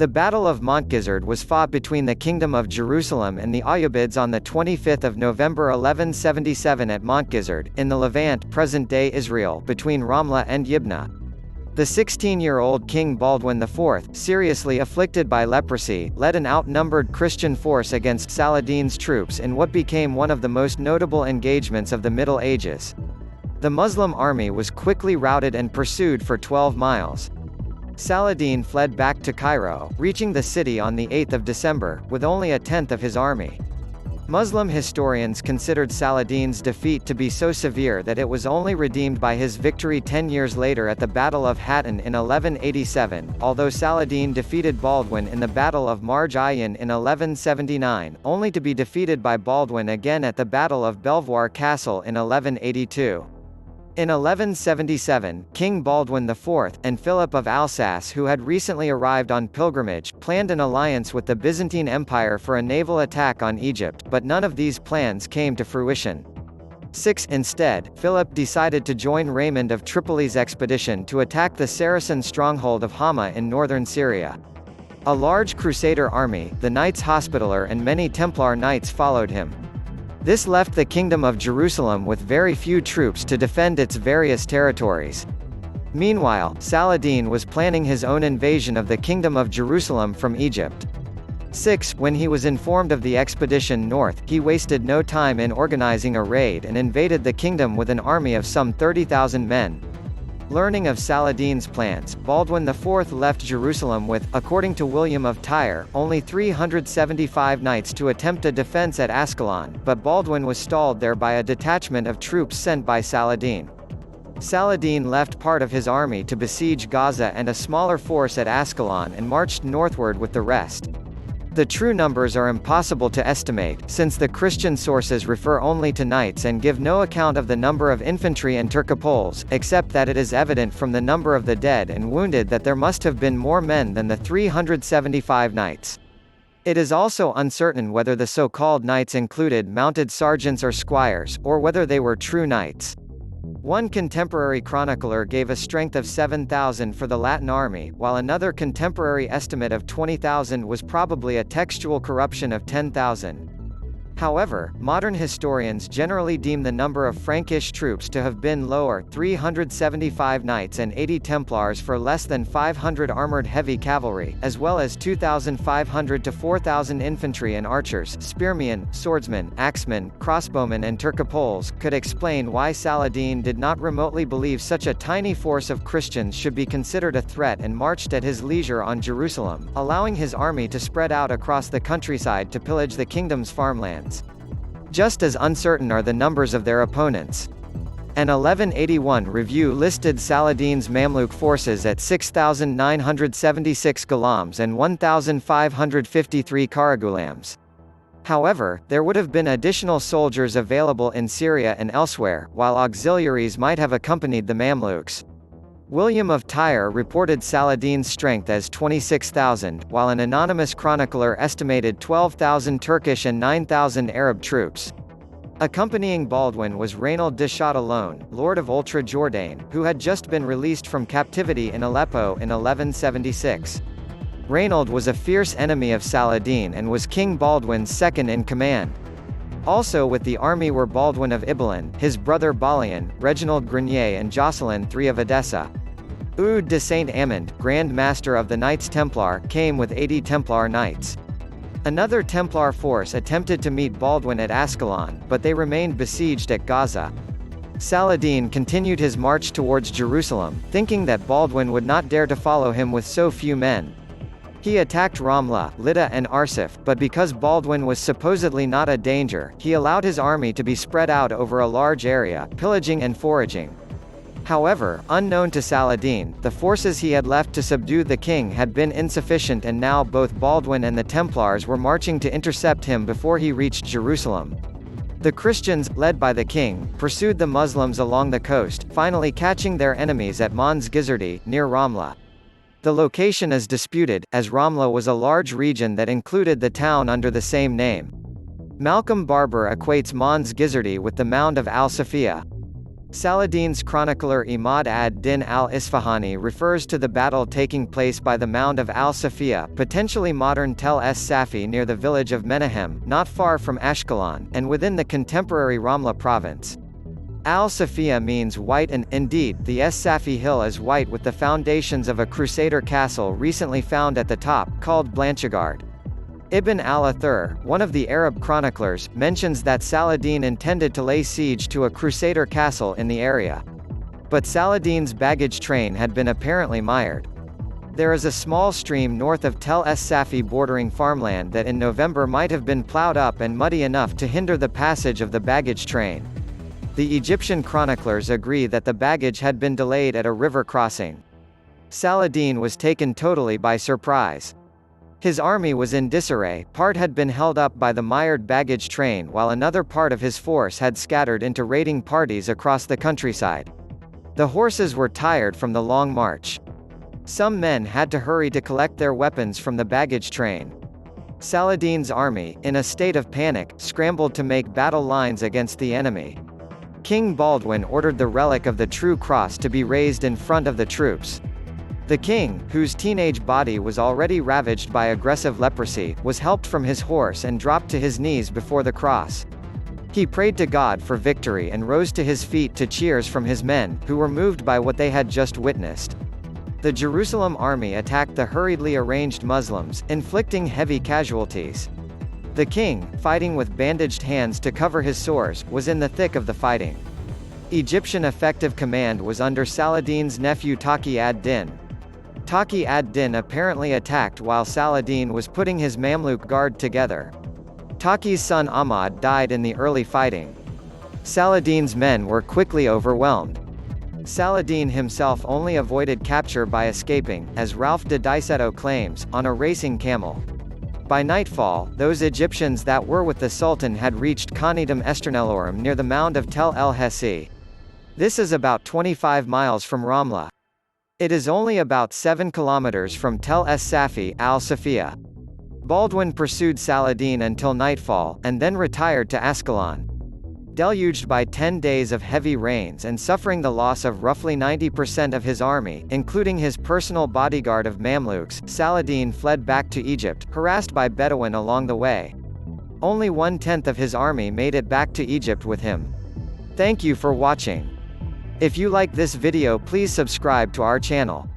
The Battle of Montgisard was fought between the Kingdom of Jerusalem and the Ayyubids on 25 November 1177 at Montgisard, in the Levant, present-day Israel, between Ramla and Yibna. The 16-year-old King Baldwin IV, seriously afflicted by leprosy, led an outnumbered Christian force against Saladin's troops in what became one of the most notable engagements of the Middle Ages. The Muslim army was quickly routed and pursued for 12 miles. Saladin fled back to Cairo, reaching the city on 8 December, with only a tenth of his army. Muslim historians considered Saladin's defeat to be so severe that it was only redeemed by his victory 10 years later at the Battle of Hattin in 1187, although Saladin defeated Baldwin in the Battle of Montgisard in 1179, only to be defeated by Baldwin again at the Battle of Belvoir Castle in 1182. In 1177, King Baldwin IV, and Philip of Alsace, who had recently arrived on pilgrimage, planned an alliance with the Byzantine Empire for a naval attack on Egypt, but none of these plans came to fruition. Instead, Philip decided to join Raymond of Tripoli's expedition to attack the Saracen stronghold of Hama in northern Syria. A large Crusader army, the Knights Hospitaller and many Templar knights followed him. This left the Kingdom of Jerusalem with very few troops to defend its various territories. Meanwhile, Saladin was planning his own invasion of the Kingdom of Jerusalem from Egypt. When he was informed of the expedition north, he wasted no time in organizing a raid and invaded the kingdom with an army of some 30,000 men. Learning of Saladin's plans, Baldwin IV left Jerusalem with, according to William of Tyre, only 375 knights to attempt a defense at Ascalon, but Baldwin was stalled there by a detachment of troops sent by Saladin. Saladin left part of his army to besiege Gaza and a smaller force at Ascalon and marched northward with the rest. The true numbers are impossible to estimate, since the Christian sources refer only to knights and give no account of the number of infantry and Turcopoles, except that it is evident from the number of the dead and wounded that there must have been more men than the 375 knights. It is also uncertain whether the so-called knights included mounted sergeants or squires, or whether they were true knights. One contemporary chronicler gave a strength of 7,000 for the Latin army, while another contemporary estimate of 20,000 was probably a textual corruption of 10,000. However, modern historians generally deem the number of Frankish troops to have been lower, 375 knights and 80 Templars for less than 500 armored heavy cavalry, as well as 2,500 to 4,000 infantry and archers, spearmen, swordsmen, axemen, crossbowmen and Turcopoles, could explain why Saladin did not remotely believe such a tiny force of Christians should be considered a threat and marched at his leisure on Jerusalem, allowing his army to spread out across the countryside to pillage the kingdom's farmlands. Just as uncertain are the numbers of their opponents. An 1181 review listed Saladin's Mamluk forces at 6,976 ghulams and 1,553 karagulams. However, there would have been additional soldiers available in Syria and elsewhere, while auxiliaries might have accompanied the Mamluks. William of Tyre reported Saladin's strength as 26,000, while an anonymous chronicler estimated 12,000 Turkish and 9,000 Arab troops. Accompanying Baldwin was Raynald de Châtillon, Lord of Ultra-Jourdain, who had just been released from captivity in Aleppo in 1176. Raynald was a fierce enemy of Saladin and was King Baldwin's second-in-command. Also with the army were Baldwin of Ibelin, his brother Balian, Reginald Grenier and Jocelyn III of Edessa. Eudes de Saint-Amand, Grand Master of the Knights Templar, came with 80 Templar knights. Another Templar force attempted to meet Baldwin at Ascalon, but they remained besieged at Gaza. Saladin continued his march towards Jerusalem, thinking that Baldwin would not dare to follow him with so few men. He attacked Ramla, Lydda and Arsif, but because Baldwin was supposedly not a danger, he allowed his army to be spread out over a large area, pillaging and foraging. However, unknown to Saladin, the forces he had left to subdue the king had been insufficient and now both Baldwin and the Templars were marching to intercept him before he reached Jerusalem. The Christians, led by the king, pursued the Muslims along the coast, finally catching their enemies at Montgisard, near Ramla. The location is disputed, as Ramla was a large region that included the town under the same name. Malcolm Barber equates Montgisard with the mound of Al-Safiya. Saladin's chronicler Imad ad-Din al-Isfahani refers to the battle taking place by the mound of Al-Safiya, potentially modern Tel Es-Safi, near the village of Menahem, not far from Ashkelon, and within the contemporary Ramla province. Al-Safiya means white, and, indeed, the Es-Safi hill is white with the foundations of a Crusader castle recently found at the top, called Blanchegard. Ibn al-Athir, one of the Arab chroniclers, mentions that Saladin intended to lay siege to a Crusader castle in the area. But Saladin's baggage train had been apparently mired. There is a small stream north of Tel Es-Safi bordering farmland that in November might have been plowed up and muddy enough to hinder the passage of the baggage train. The Egyptian chroniclers agree that the baggage had been delayed at a river crossing. Saladin was taken totally by surprise. His army was in disarray, part had been held up by the mired baggage train while another part of his force had scattered into raiding parties across the countryside. The horses were tired from the long march. Some men had to hurry to collect their weapons from the baggage train. Saladin's army, in a state of panic, scrambled to make battle lines against the enemy. King Baldwin ordered the relic of the True Cross to be raised in front of the troops. The king, whose teenage body was already ravaged by aggressive leprosy, was helped from his horse and dropped to his knees before the cross. He prayed to God for victory and rose to his feet to cheers from his men, who were moved by what they had just witnessed. The Jerusalem army attacked the hurriedly arranged Muslims, inflicting heavy casualties. The king, fighting with bandaged hands to cover his sores, was in the thick of the fighting. Egyptian effective command was under Saladin's nephew Taqi ad-Din. Taqi ad-Din apparently attacked while Saladin was putting his Mamluk guard together. Taqi's son Ahmad died in the early fighting. Saladin's men were quickly overwhelmed. Saladin himself only avoided capture by escaping, as Ralph de Diceto claims, on a racing camel. By nightfall, those Egyptians that were with the Sultan had reached Khanidam Esternelorum near the mound of Tel el-Hesi. This is about 25 miles from Ramla. It is only about 7 kilometers from Tel Es-Safi, Al-Safiya. Baldwin pursued Saladin until nightfall, and then retired to Ashkelon. Deluged by 10 days of heavy rains and suffering the loss of roughly 90% of his army, including his personal bodyguard of Mamluks, Saladin fled back to Egypt, harassed by Bedouin along the way. Only 1/10 of his army made it back to Egypt with him. Thank you for watching. If you like this video, please subscribe to our channel.